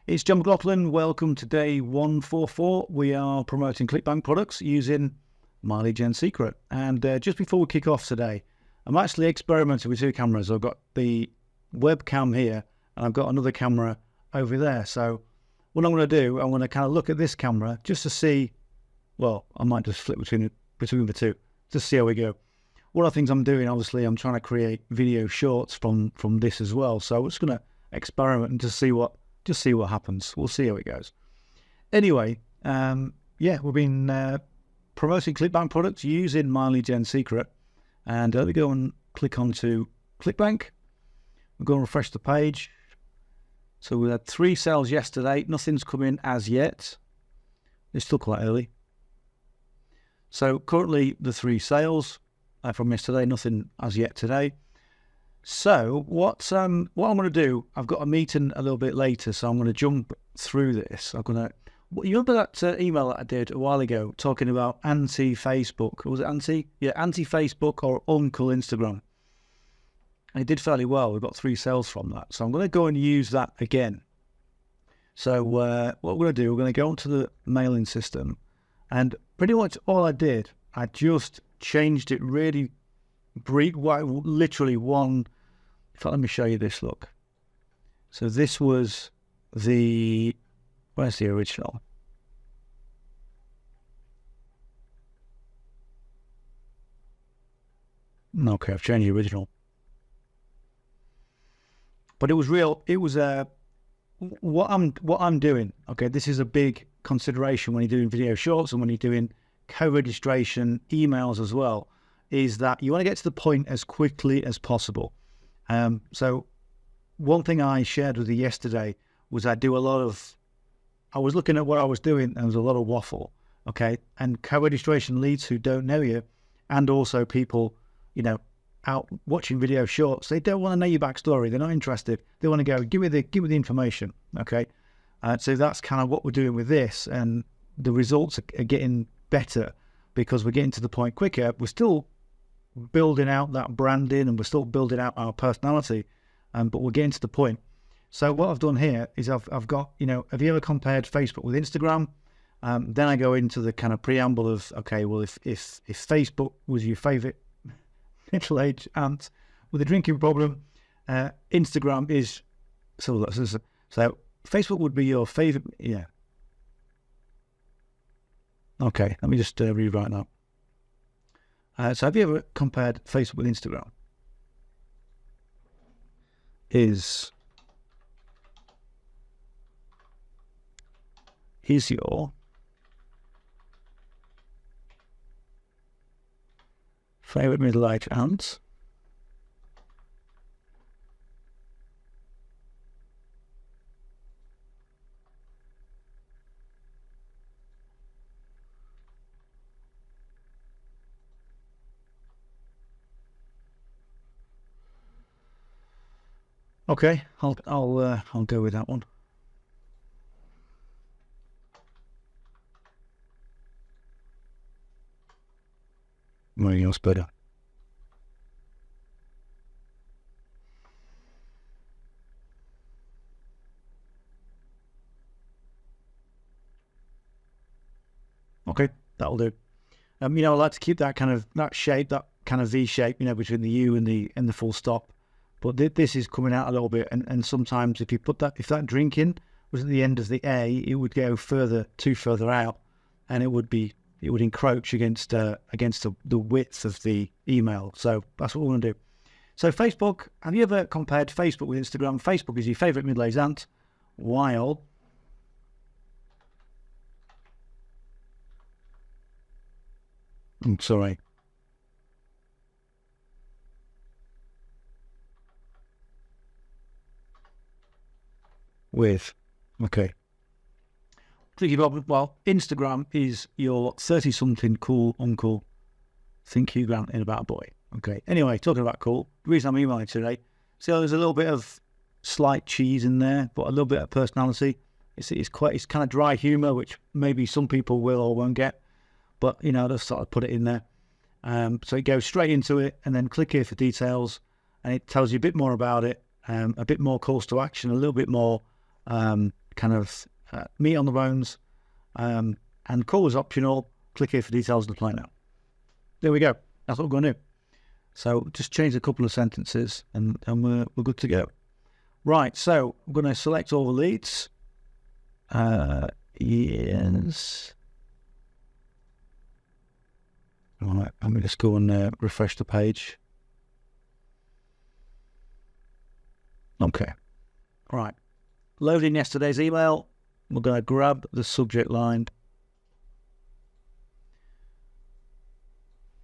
It's John McLauchlan. Welcome to day 144. We are promoting Clickbank products using myleadgensecret. And just before we kick off today, I'm actually experimenting with two cameras. I've got the webcam here and I've got another camera over there. So what I'm going to do, I'm going to kind of look at this camera just to see, well, I might just flip between the two, just see how we go. One of the things I'm doing, obviously, I'm trying to create video shorts from this as well. So I'm just going to experiment and just see what happens. We'll see how it goes. Anyway, yeah, we've been promoting Clickbank products using myleadgensecret. And let me go and click onto Clickbank. We'll go and refresh the page. So we had 3 sales yesterday. Nothing's come in as yet. It's still quite early. So currently the 3 sales from yesterday, nothing as yet today. So what I'm going to do, I've got a meeting a little bit later, so I'm going to jump through this. You remember that email that I did a while ago talking about anti-Facebook? Was it anti? Yeah, anti-Facebook or Uncle Instagram. And it did fairly well. We got 3 sales from that. So I'm going to go and use that again. So what we're going to do, we're going to go onto the mailing system. And pretty much all I did, I just changed it really brief, literally one. In fact, let me show you this, look. So this was where's the original? Okay, I've changed the original. But it was real, it was what I'm doing, okay, this is a big consideration when you're doing video shorts and when you're doing co-registration emails as well, is that you want to get to the point as quickly as possible. So one thing I shared with you yesterday was I was looking at what I was doing and there was a lot of waffle, okay? And co-registration leads who don't know you, and also people, you know, out watching video shorts, they don't want to know your backstory. They're not interested. They want to go, give me the information, okay? So that's kind of what we're doing with this, and the results are getting better because we're getting to the point quicker. We're still building out that branding and we're still building out our personality, but we're getting to the point. So what I've done here is I've got, you know, have you ever compared Facebook with Instagram? Then I go into the kind of preamble of, okay, well, if Facebook was your favorite middle-aged aunt with a drinking problem, Instagram is, so Facebook would be your favorite, yeah. Okay, let me just rewrite that. So have you ever compared Facebook with Instagram? Is your favorite middle-aged aunt okay, I'll go with that one. Maybe else better. Okay, that'll do. You know, I like to keep that kind of shape, that kind of V shape, you know, between the U and the full stop. But this is coming out a little bit, and sometimes if you put that, if that drinking was at the end of the A, it would go further out, and it would encroach against the width of the email. So that's what we're going to do. So Facebook, have you ever compared Facebook with Instagram? Facebook is your favorite middle-aged aunt, while I'm sorry. With, okay. Well, Instagram is your 30-something cool uncle think you ranting about a boy. Okay. Anyway, talking about cool, the reason I'm emailing today, so there's a little bit of slight cheese in there, but a little bit of personality. It's kind of dry humour, which maybe some people will or won't get, but you know, just sort of put it in there. So it goes straight into it, and then click here for details, and it tells you a bit more about it, a bit more calls to action, a little bit more kind kind of meat on the bones. And call is optional. Click here for details and apply now. There we go. That's what we're going to do. So just change a couple of sentences and we're good to go. Right, so I'm going to select all the leads. Yes. All right, let me just go and refresh the page. Okay. All right. Loading yesterday's email. We're going to grab the subject line.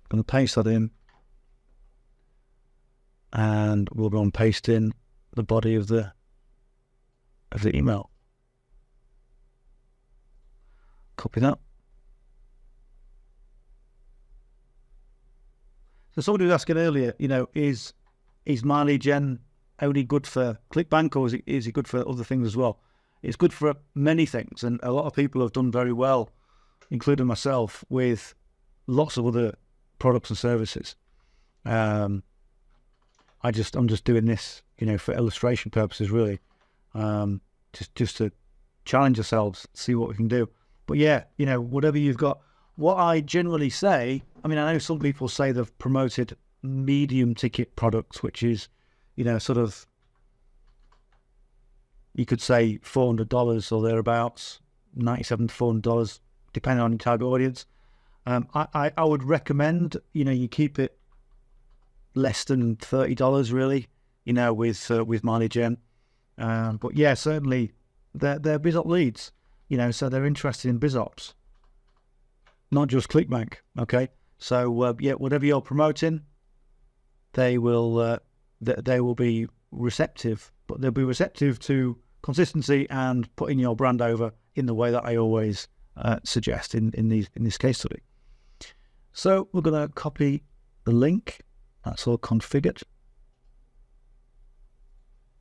Going to paste that in. And we'll go and paste in the body of the email. Copy that. So somebody was asking earlier, you know, is MyLeadGen only good for Clickbank, or is it good for other things as well? It's good for many things, and a lot of people have done very well, including myself, with lots of other products and services. I'm just doing this, you know, for illustration purposes, really, just to challenge ourselves, see what we can do. But yeah, you know, whatever you've got. What I generally say, I mean, I know some people say they've promoted medium ticket products, which is, you know, sort of, you could say $400 or thereabouts, $97 to $400, depending on your target audience. I would recommend, you know, you keep it less than $30, really, you know, with MyLeadGen. But yeah, certainly they're BizOps leads, you know, so they're interested in BizOps, not just Clickbank. Okay, so yeah, whatever you're promoting, they will be receptive, but they'll be receptive to consistency and putting your brand over in the way that I always suggest in this case study. So we're going to copy the link. That's all configured.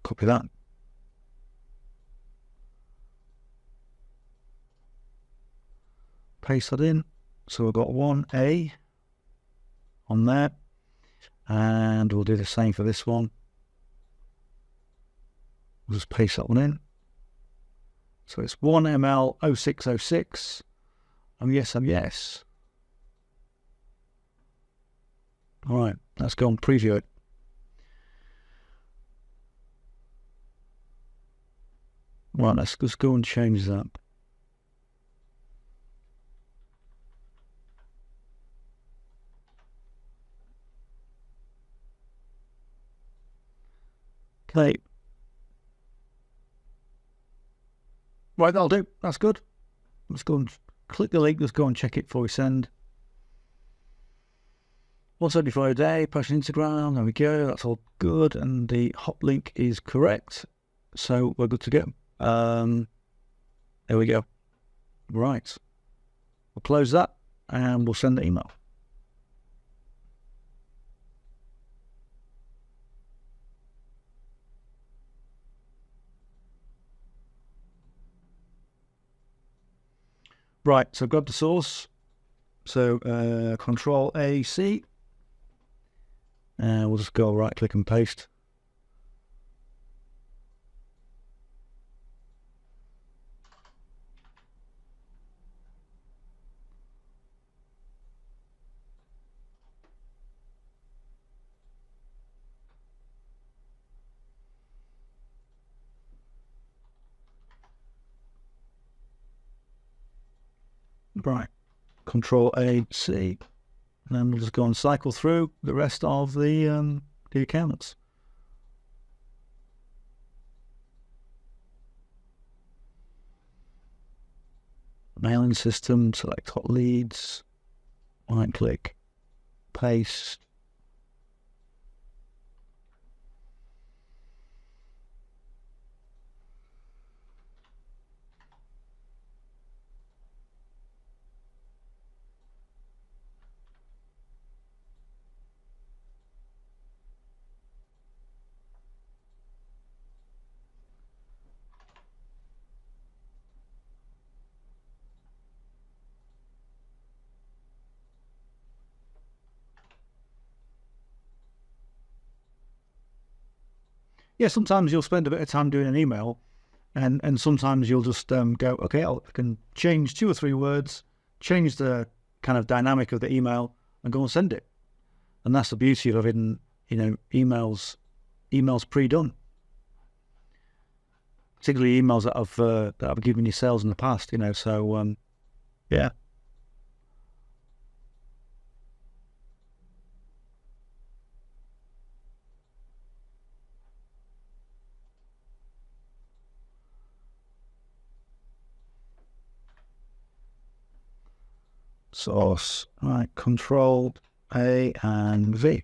Copy that. Paste that in. So we've got 1A on there. And we'll do the same for this one. We'll just paste that one in. So it's 1ml0606. Yes, yes. All right, let's go and preview it. Right, let's just go and change that. Okay. Right, that'll do. That's good. Let's go and click the link. Let's go and check it before we send. 175 a day, post on Instagram. There we go. That's all good. And the hop link is correct. So we're good to go. There we go. Right. We'll close that and we'll send the email. Right, so grab the source. So Control A, C. And we'll just go right click and paste. Right, Control A, C. And then we'll just go and cycle through the rest of the accounts. Mailing system, select hot leads, right click, paste. Yeah, sometimes you'll spend a bit of time doing an email And sometimes you'll just go, okay, I can change 2 or 3 words, change the kind of dynamic of the email, and go and send it. And that's the beauty of having, emails pre-done. Particularly emails that I've given you sales in the past, So yeah. Source, right, Control A and V.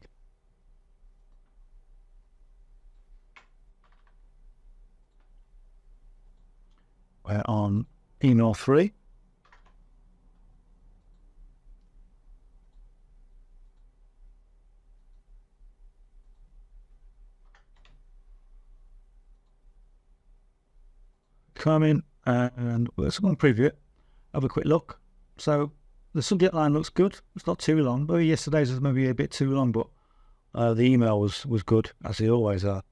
We're on email 3. Come in and let's go and preview it. Have a quick look. So the subject line looks good. It's not too long. Maybe yesterday's was maybe a bit too long, but the email was good, as they always are.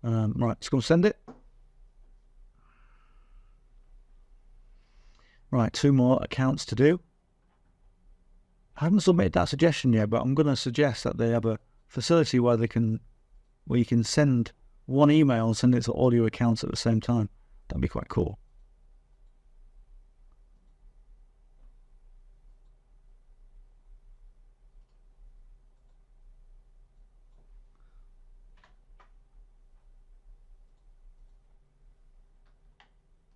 Right, let's go and send it. Right, 2 more accounts to do. I haven't submitted that suggestion yet, but I'm going to suggest that they have a facility where you can send one email and send it to all your accounts at the same time. That'd be quite cool.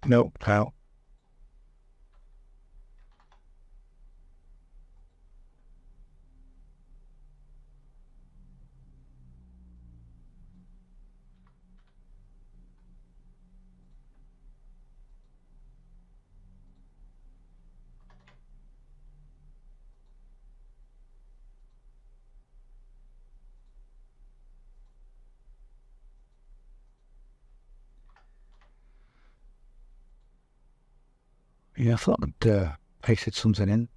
Nope, how? Yeah, I thought I'd pasted something in.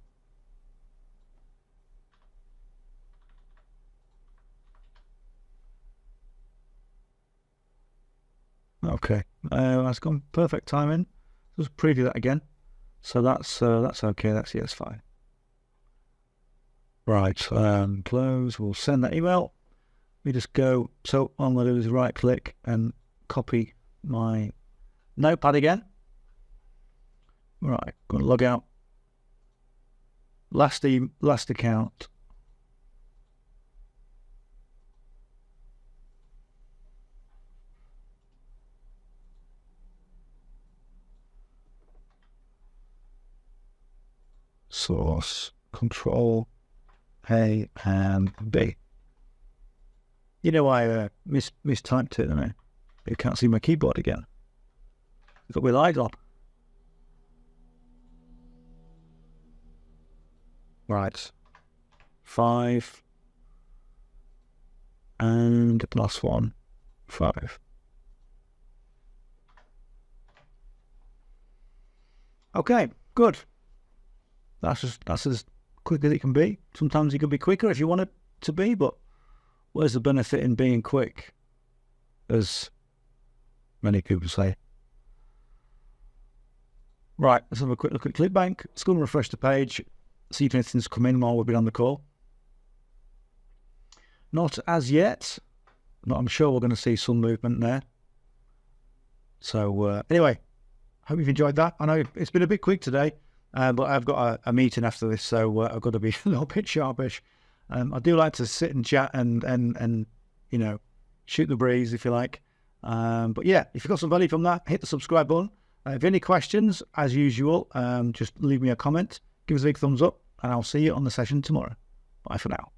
Okay, that's gone perfect timing. Just preview that again. So that's okay. That's fine. Right, close. We'll send that email. We just go. So all I'm going to do is right click and copy my notepad again. Right, going to log out. Last account. Source, Control A and B. I mistyped it, didn't I? You can't see my keyboard again. I've got my light on. Right. 5 and +1, 5. Okay, good. That's as quick as it can be. Sometimes it can be quicker if you want it to be, but where's the benefit in being quick, as many people say? Right, let's have a quick look at Clickbank. Let's go and refresh the page, see if anything's come in while we've been on the call. Not as yet, but I'm sure we're going to see some movement there. So anyway, hope you've enjoyed that. I know it's been a bit quick today, but I've got a meeting after this, so I've got to be a little bit sharpish. I do like to sit and chat and shoot the breeze, if you like. But yeah, if you've got some value from that, hit the subscribe button. If you have any questions, as usual, just leave me a comment, give us a big thumbs up, and I'll see you on the session tomorrow. Bye for now.